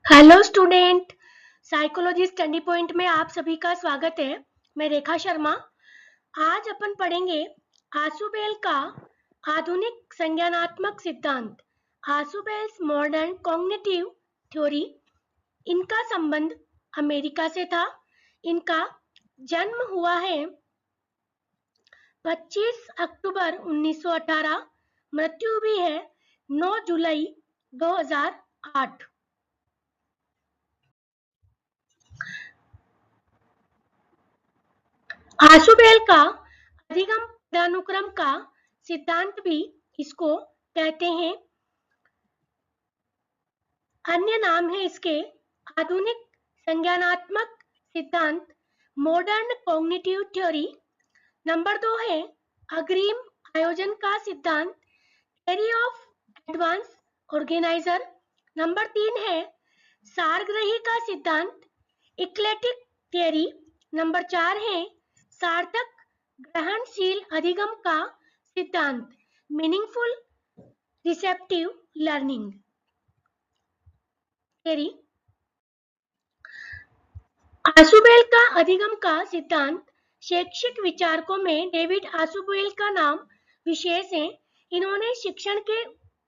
Hello student, psychology study point में आप सभी का स्वागत है। मैं रेखा शर्मा। आज अपन पढ़ेंगे आशुबेल का आधुनिक संज्ञानात्मक सिद्धांत, आशुबेल्स मॉडर्न कॉग्निटिव थ्योरी। इनका संबंध अमेरिका से था। इनका जन्म हुआ है 25 अक्टूबर 1918, मृत्यु भी है 9 जुलाई 2008। आशुबेल का अधिगम पदानुक्रम का सिद्धांत भी इसको कहते हैं। अन्य नाम है इसके आधुनिक संज्ञानात्मक सिद्धांत, मॉडर्न कॉग्निटिव थ्योरी। नंबर 2 है अग्रिम आयोजन का सिद्धांत, theory of advance organiser. Number 3 है सारग्रही का सिद्धांत, इक्लेटिक थ्योरी। नंबर 4 है सार्थक ग्रहणशील अधिगम का सिद्धांत, मीनिंगफुल रिसेप्टिव लर्निंग थ्योरी। आशुबेल का अधिगम का सिद्धांत शैक्षिक विचारकों में डेविड आशुबेल का नाम विशेष है। इन्होंने शिक्षण के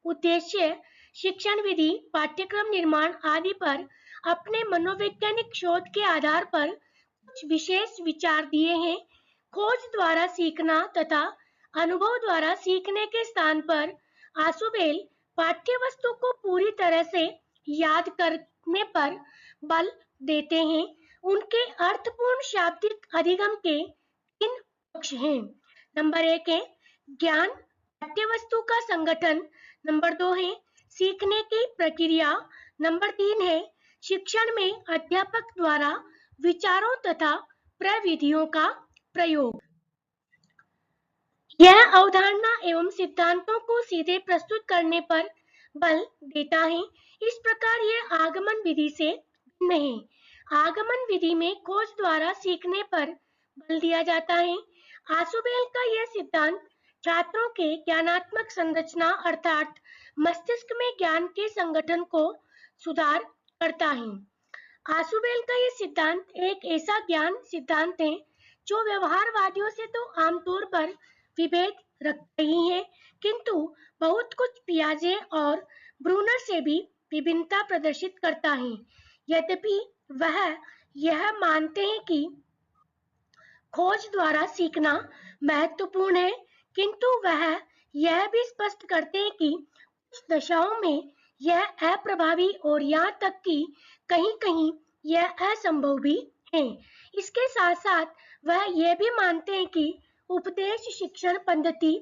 उद्देश्य, शिक्षण विधि, पाठ्यक्रम निर्माण आदि पर अपने मनोवैज्ञानिक शोध के आधार पर कुछ विशेष विचार दिए हैं। खोज द्वारा सीखना तथा अनुभव द्वारा सीखने के स्थान पर आशुबेल पाठ्य वस्तु को पूरी तरह से याद करने पर बल देते हैं। उनके अर्थपूर्ण शाब्दिक अधिगम के 3 पक्ष हैं। नंबर 1 है ज्ञान पाठ्य वस्तु का संगठन। नंबर 2 है सीखने की प्रक्रिया। नंबर 3 है शिक्षण में अध्यापक द्वारा विचारों तथा प्रविधियों का प्रयोग। यह अवधारणा एवं सिद्धांतों को सीधे प्रस्तुत करने पर बल देता है। इस प्रकार यह आगमन विधि से भिन्न है। आगमन विधि में खोज द्वारा सीखने पर बल दिया जाता है। आशुबेल का यह सिद्धांत छात्रों के ज्ञानात्मक संरचना अर्थात मस्तिष्क में ज्ञान के संगठन को सुधार करता है। आशुबेल का यह सिद्धांत एक ऐसा ज्ञान सिद्धांत है जो व्यवहारवादियों से तो आमतौर पर विभेद रखते ही है, किंतु बहुत कुछ पियाजे और ब्रूनर से भी विभिन्नता प्रदर्शित करता है। यद्यपि वह यह मानते हैं कि खोज द्वारा सीखना महत्वपूर्ण है, किंतु वह यह भी स्पष्ट करते हैं कि कुछ दशाओं में यह अप्रभावी और यहाँ तक कि कहीं-कहीं यह असंभव भी है। इसके साथ साथ वह यह भी मानते हैं कि उपदेश शिक्षण पद्धति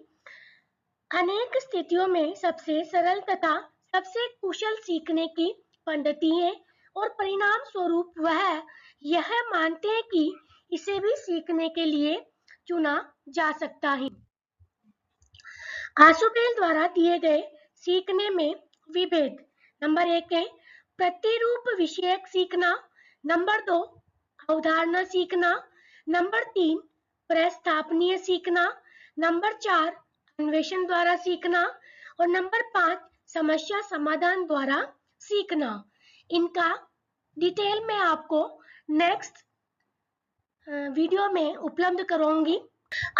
अनेक स्थितियों में सबसे सरल तथा सबसे कुशल सीखने की पद्धति है और परिणाम स्वरूप वह यह मानते हैं कि इसे भी सीखने के लिए चुना जा सकता है। आशुबेल द्वारा दिए गए सीखने में विभेद। नंबर 1 है प्रतिरूप विषयक सीखना। नंबर 2 अवधारणा सीखना। नंबर 3 प्रस्थापनीय सीखना। नंबर 4 अन्वेषण द्वारा सीखना और नंबर 5 समस्या समाधान द्वारा सीखना। इनका डिटेल में आपको नेक्स्ट वीडियो में उपलब्ध करूंगी।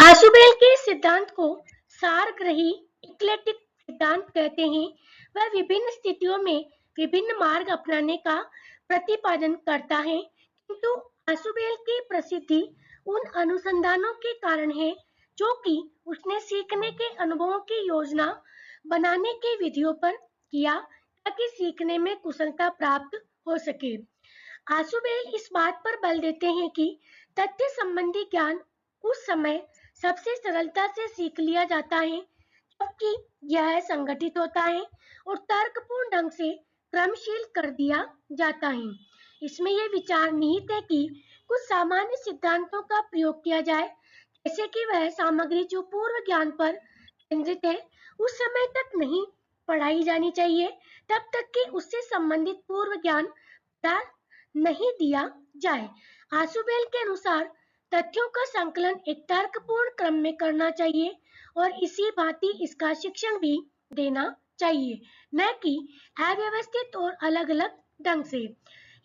आशुबेल के सिद्धांत को सारग्रही इक्लेटिक सिद्धांत कहते हैं। वह विभिन्न स्थितियों में विभिन्न मार्ग अपनाने का प्रतिपादन करता है, किंतु आशुबेल की प्रसिद्धि उन अनुसंधानों के कारण है जो कि उसने सीखने के अनुभवों की योजना बनाने की विधियों पर किया ताकि सीखने में कुशलता प्राप्त हो सके। आशुबेल इस बात पर बल देते हैं कि तथ्य संबंधी ज्ञान उस समय सबसे सरलता से सीख लिया जाता है जबकि यह संगठित होता है और तर्कपूर्ण ढंग से क्रमशील कर दिया जाता है। इसमें यह विचार निहित है कि कुछ सामान्य सिद्धांतों का प्रयोग किया जाए, जैसे कि वह सामग्री जो पूर्व ज्ञान पर केंद्रित है उस समय तक नहीं पढ़ाई जानी चाहिए तब तक कि उससे संबंधित पूर्व ज्ञान नहीं दिया जाए। आशुबेल के अनुसार तथ्यों का संकलन एक तर्कपूर्ण क्रम में करना चाहिए और इसी भांति इसका शिक्षण भी देना चाहिए, न कि अव्यवस्थित और अलग-अलग ढंग से।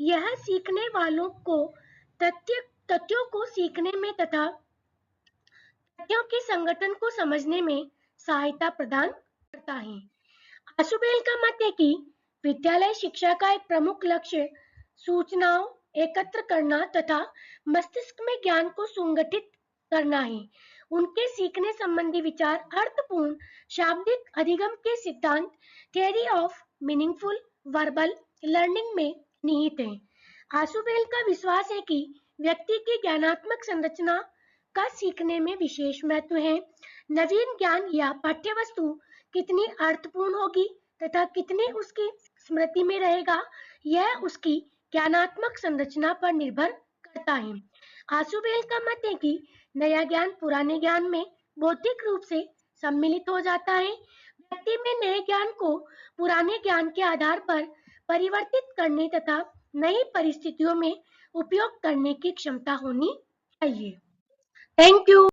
यह सीखने वालों को तथ्यों को सीखने में तथा तथ्यों के संगठन को समझने में सहायता प्रदान करता है। आशुबेल का मत है कि विद्यालय शिक्षा का एक प्रमुख लक्ष्य सूचनाओं एकत्र करना तथा मस्तिष्क में ज्ञान को संगठित करना है। उनके सीखने संबंधी विचार अर्थपूर्ण शाब्दिक अधिगम के सिद्धांत theory of meaningful verbal learning में निहित है। आशुबेल का विश्वास है कि व्यक्ति की ज्ञानात्मक संरचना का सीखने में विशेष महत्व है। नवीन ज्ञान या पाठ्यवस्तु कितनी अर्थपूर्ण होगी तथा कितनी उसकी स्मृति में रहेगा, यह उसकी ज्ञानात्मक संरचना पर निर्भर करता है। आशुबेल का मत है कि नया ज्ञान पुराने ज्ञान में बौद्धिक रूप से सम्मिलित हो जाता है। व्यक्ति में नए ज्ञान को पुराने ज्ञान के आधार पर परिवर्तित करने तथा नई परिस्थितियों में उपयोग करने की क्षमता होनी चाहिए। Thank you.